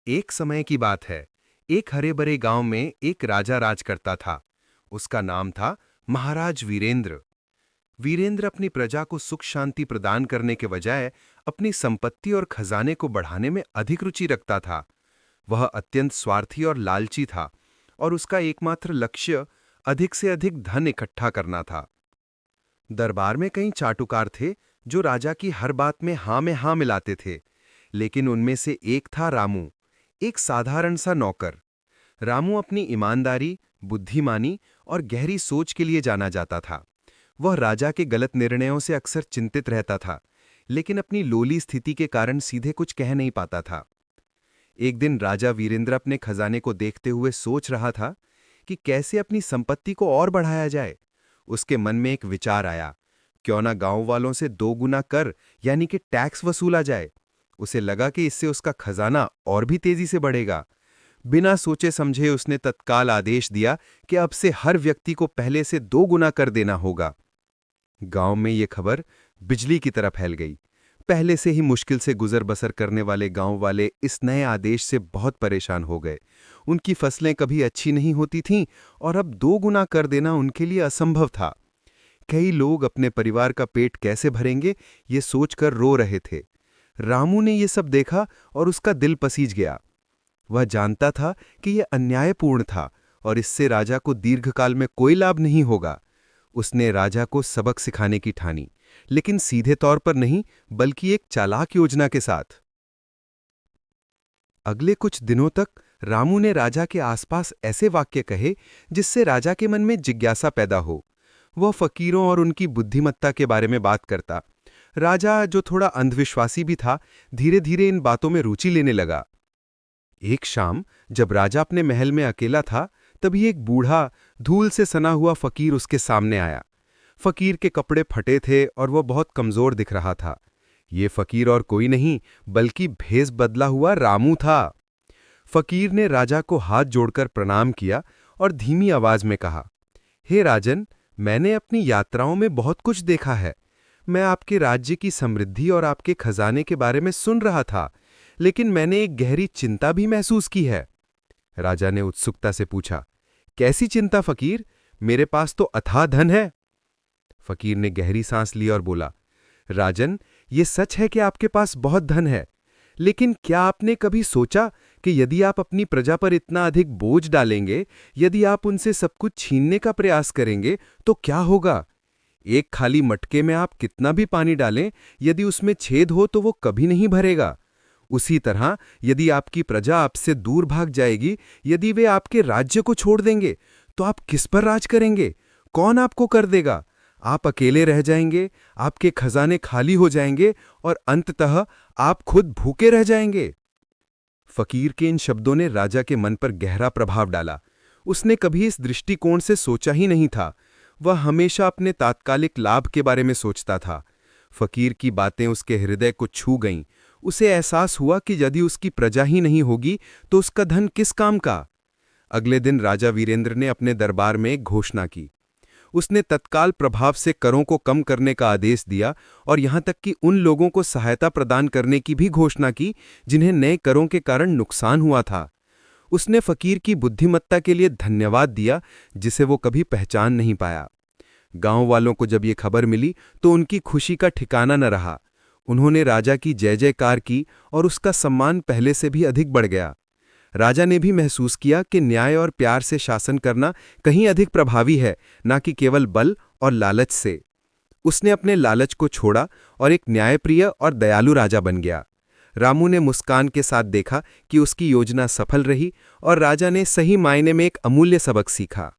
एक समय की बात है। एक हरे भरे गांव में एक राजा राज करता था। उसका नाम था महाराज वीरेंद्र। वीरेंद्र अपनी प्रजा को सुख शांति प्रदान करने के बजाय अपनी संपत्ति और खजाने को बढ़ाने में अधिक रुचि रखता था। वह अत्यंत स्वार्थी और लालची था और उसका एकमात्र लक्ष्य अधिक से अधिक धन इकट्ठा करना था। दरबार में कई चाटुकार थे जो राजा की हर बात में हाँ मिलाते थे, लेकिन उनमें से एक था रामू, एक साधारण सा नौकर। रामू अपनी ईमानदारी, बुद्धिमानी और गहरी सोच के लिए जाना जाता था। वह राजा के गलत निर्णयों से अक्सर चिंतित रहता था, लेकिन अपनी लोली स्थिति के कारण सीधे कुछ कह नहीं पाता था। एक दिन राजा वीरेंद्र अपने खजाने को देखते हुए सोच रहा था कि कैसे अपनी संपत्ति को और बढ़ाया जाए। उसके मन में एक विचार आया, क्यों ना गांव वालों से 2 गुना कर यानी कि टैक्स वसूला जाए। उसे लगा कि इससे उसका खजाना और भी तेजी से बढ़ेगा। बिना सोचे समझे उसने तत्काल आदेश दिया कि अब से हर व्यक्ति को पहले से 2 गुना कर देना होगा। गांव में ये खबर बिजली की तरह फैल गई। पहले से ही मुश्किल से गुजर बसर करने वाले गांव वाले इस नए आदेश से बहुत परेशान हो गए। उनकी फसलें कभी अच्छी नहीं होती थीं और अब 2 गुना कर देना उनके लिए असंभव था। कई लोग अपने परिवार का पेट कैसे भरेंगे, ये सोचकर रो रहे थे। रामू ने ये सब देखा और उसका दिल पसीज गया। वह जानता था कि यह अन्यायपूर्ण था और इससे राजा को दीर्घकाल में कोई लाभ नहीं होगा। उसने राजा को सबक सिखाने की ठानी, लेकिन सीधे तौर पर नहीं, बल्कि एक चालाक योजना के साथ। अगले कुछ दिनों तक रामू ने राजा के आसपास ऐसे वाक्य कहे जिससे राजा के मन में जिज्ञासा पैदा हो। वह फकीरों और उनकी बुद्धिमत्ता के बारे में बात करता। राजा, जो थोड़ा अंधविश्वासी भी था, धीरे धीरे इन बातों में रुचि लेने लगा। एक शाम जब राजा अपने महल में अकेला था, तभी एक बूढ़ा, धूल से सना हुआ फकीर उसके सामने आया। फकीर के कपड़े फटे थे और वह बहुत कमजोर दिख रहा था। ये फकीर और कोई नहीं बल्कि भेष बदला हुआ रामू था। फकीर ने राजा को हाथ जोड़कर प्रणाम किया और धीमी आवाज में कहा, हे राजन, मैंने अपनी यात्राओं में बहुत कुछ देखा है। मैं आपके राज्य की समृद्धि और आपके खजाने के बारे में सुन रहा था, लेकिन मैंने एक गहरी चिंता भी महसूस की है। राजा ने उत्सुकता से पूछा, कैसी चिंता फकीर? मेरे पास तो अथाह धन है। फकीर ने गहरी सांस ली और बोला, राजन, ये सच है कि आपके पास बहुत धन है, लेकिन क्या आपने कभी सोचा कि यदि आप अपनी प्रजा पर इतना अधिक बोझ डालेंगे, यदि आप उनसे सब कुछ छीनने का प्रयास करेंगे, तो क्या होगा? एक खाली मटके में आप कितना भी पानी डालें, यदि उसमें छेद हो तो वो कभी नहीं भरेगा। उसी तरह यदि आपकी प्रजा आपसे दूर भाग जाएगी, यदि वे आपके राज्य को छोड़ देंगे, तो आप किस पर राज करेंगे? कौन आपको कर देगा? आप अकेले रह जाएंगे, आपके खजाने खाली हो जाएंगे और अंततः आप खुद भूखे रह जाएंगे। फकीर के इन शब्दों ने राजा के मन पर गहरा प्रभाव डाला। उसने कभी इस दृष्टिकोण से सोचा ही नहीं था। वह हमेशा अपने तात्कालिक लाभ के बारे में सोचता था। फकीर की बातें उसके हृदय को छू गईं। उसे एहसास हुआ कि यदि उसकी प्रजा ही नहीं होगी तो उसका धन किस काम का। अगले दिन राजा वीरेंद्र ने अपने दरबार में एक घोषणा की। उसने तत्काल प्रभाव से करों को कम करने का आदेश दिया और यहां तक कि उन लोगों को सहायता प्रदान करने की भी घोषणा की जिन्हें नए करों के कारण नुकसान हुआ था। उसने फकीर की बुद्धिमत्ता के लिए धन्यवाद दिया जिसे वो कभी पहचान नहीं पाया। गांव वालों को जब ये खबर मिली तो उनकी खुशी का ठिकाना न रहा। उन्होंने राजा की जय जयकार की और उसका सम्मान पहले से भी अधिक बढ़ गया। राजा ने भी महसूस किया कि न्याय और प्यार से शासन करना कहीं अधिक प्रभावी है, न कि केवल बल और लालच से। उसने अपने लालच को छोड़ा और एक न्यायप्रिय और दयालु राजा बन गया। रामू ने मुस्कान के साथ देखा कि उसकी योजना सफल रही और राजा ने सही मायने में एक अमूल्य सबक सीखा।